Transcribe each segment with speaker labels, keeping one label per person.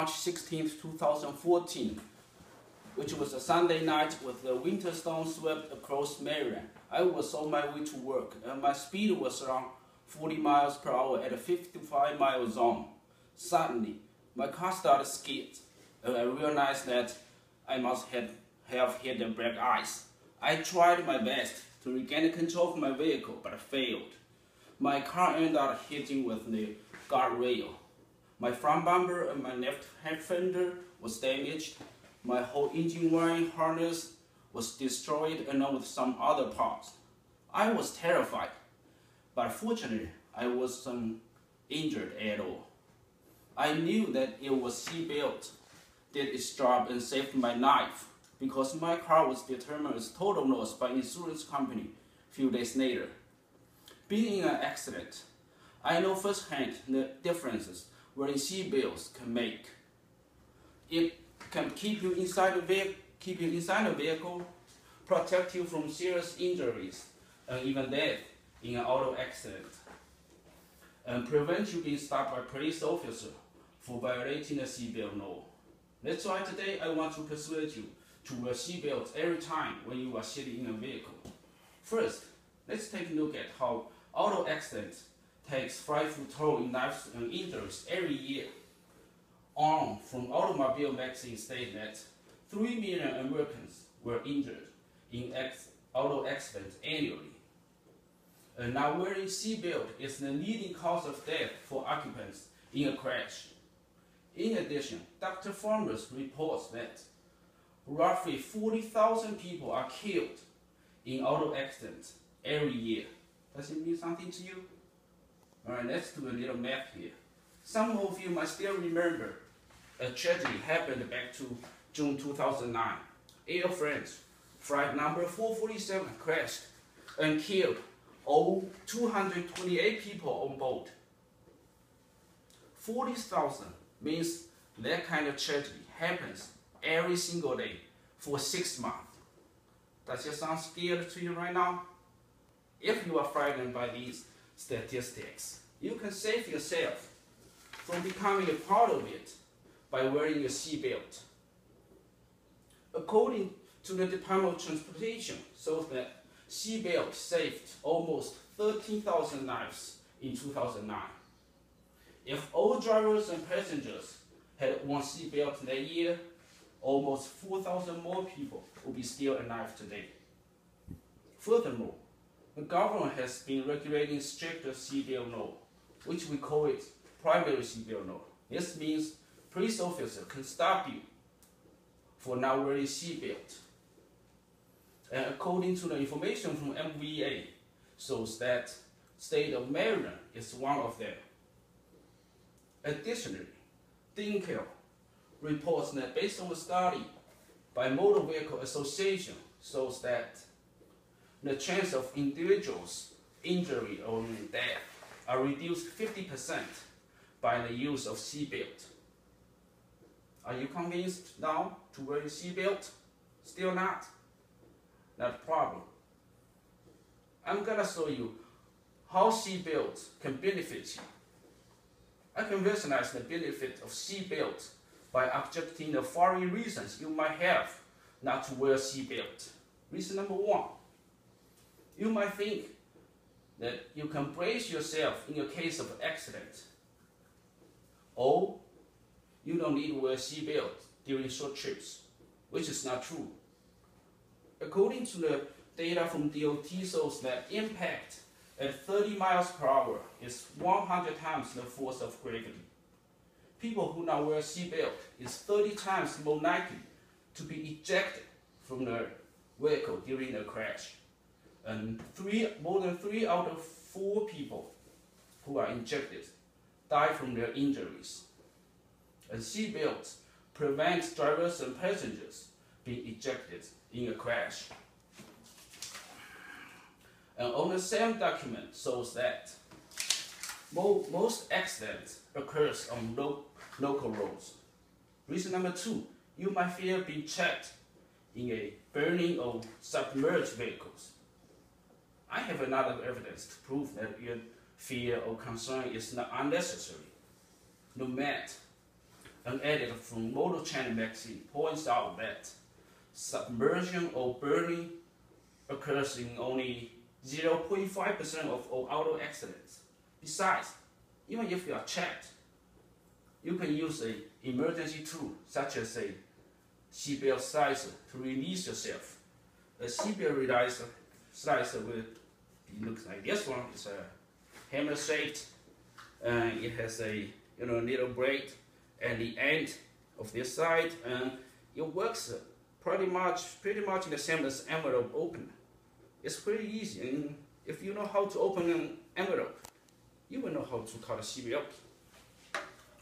Speaker 1: March 16, 2014, which was a Sunday night with the winter storm swept across Maryland. I was on my way to work, and my speed was around 40 miles per hour at a 55-mile zone. Suddenly, my car started skid, and I realized that I must have hit the brake ice. I tried my best to regain control of my vehicle, but failed. My car ended up hitting with the guardrail. My front bumper and my left head fender was damaged. My whole engine wiring harness was destroyed along with some other parts. I was terrified, but fortunately, I wasn't injured at all. I knew that it was seatbelt did its job and saved my life, because my car was determined as total loss by insurance company a few days later. Being in an accident, I know firsthand the differences wearing seatbelts can make. It can keep you inside the vehicle, protect you from serious injuries and even death in an auto accident, and prevent you being stopped by a police officer for violating the seatbelt law. That's why today I want to persuade you to wear seatbelts every time when you are sitting in a vehicle. First, let's take a look at how auto accidents takes frightful toll in lives and injuries every year. From Automobile magazine stated that 3 million Americans were injured in auto accidents annually. And now wearing seatbelt is the leading cause of death for occupants in a crash. In addition, Dr. Farmers reports that roughly 40,000 people are killed in auto accidents every year. Does it mean something to you? Alright, let's do a little math here. Some of you might still remember a tragedy happened back to June 2009. Air France flight number 447 crashed and killed all 228 people on board. 40,000 means that kind of tragedy happens every single day for 6 months. Does it sound scary to you right now? If you are frightened by these statistics, you can save yourself from becoming a part of it by wearing a seatbelt. According to the Department of Transportation, shows that seatbelt saved almost 13,000 lives in 2009. If all drivers and passengers had worn seatbelt that year, almost 4,000 more people would be still alive today. Furthermore, the government has been regulating stricter seatbelt law, which we call it primary seatbelt law. This means police officer can stop you for not wearing seatbelt. And according to the information from MVA, shows that state of Maryland is one of them. Additionally, Dinkel reports that based on a study by Motor Vehicle Association, shows that the chance of individuals' injury or death are reduced 50% by the use of seatbelt. Are you convinced now to wear a seatbelt? Still not? Not a problem. I'm gonna show you how seatbelts can benefit you. I can visualize the benefit of seatbelt by objecting the following reasons you might have not to wear a seatbelt. Reason number 1. You might think that you can brace yourself in a case of accident, or you don't need to wear a seatbelt during short trips, which is not true. According to the data from DOT, shows that impact at 30 miles per hour is 100 times the force of gravity. People who not wear a seatbelt is 30 times more likely to be ejected from the vehicle during a crash. And more than 3 out of 4 people who are injected die from their injuries. And seatbelts prevent drivers and passengers being ejected in a crash. And on the same document shows that most accidents occurs on local roads. Reason number 2, you might fear being trapped in a burning or submerged vehicles. I have another evidence to prove that your fear or concern is not unnecessary. No matter an edit from Motor Channel magazine points out that submersion or burning occurs in only 0.5% of all auto accidents. Besides, even if you are trapped, you can use an emergency tool such as a seatbelt slicer to release yourself. A seatbelt slicer will look like this one. It's a hammer shaped, and it has a little blade at the end of this side, and it works pretty much the same as envelope opener. It's pretty easy, and if you know how to open an envelope, you will know how to cut a seatbelt.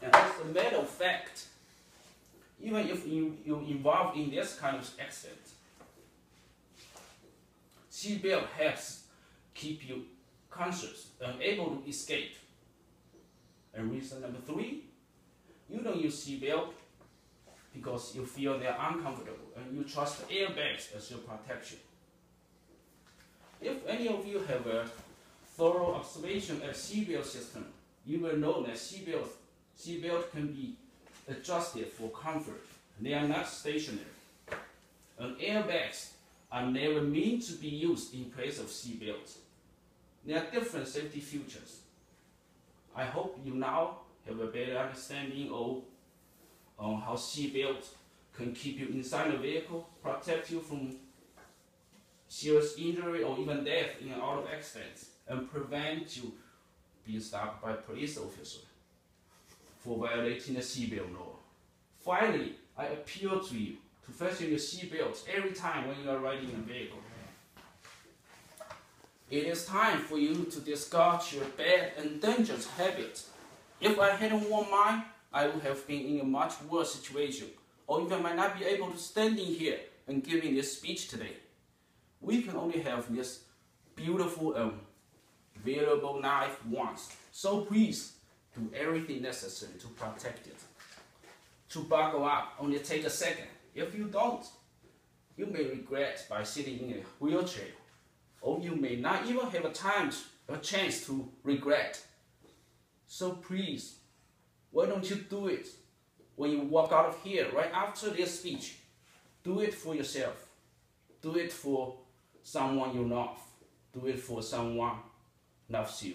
Speaker 1: And as a matter of fact, even if you involved in this kind of accident, seatbelt helps keep you conscious and able to escape. And reason number 3, you don't use seatbelt because you feel they're uncomfortable and you trust airbags as your protection. If any of you have a thorough observation at seatbelt system, you will know that seatbelt can be adjusted for comfort. They are not stationary. And airbags are never meant to be used in place of seatbelts. They are different safety features. I hope you now have a better understanding of how seatbelts can keep you inside the vehicle, protect you from serious injury or even death in an auto accident, and prevent you being stopped by a police officer for violating the seatbelt law. Finally, I appeal to you to fasten your seatbelts every time when you are riding a vehicle. It is time for you to discard your bad and dangerous habits. If I hadn't worn mine, I would have been in a much worse situation, or even might not be able to stand in here and giving this speech today. We can only have this beautiful and valuable life once, so please do everything necessary to protect it. To buckle up, only take a second. If you don't, you may regret by sitting in a wheelchair, or you may not even have a chance to regret. So please, why don't you do it when you walk out of here right after this speech? Do it for yourself. Do it for someone you love. Do it for someone who loves you.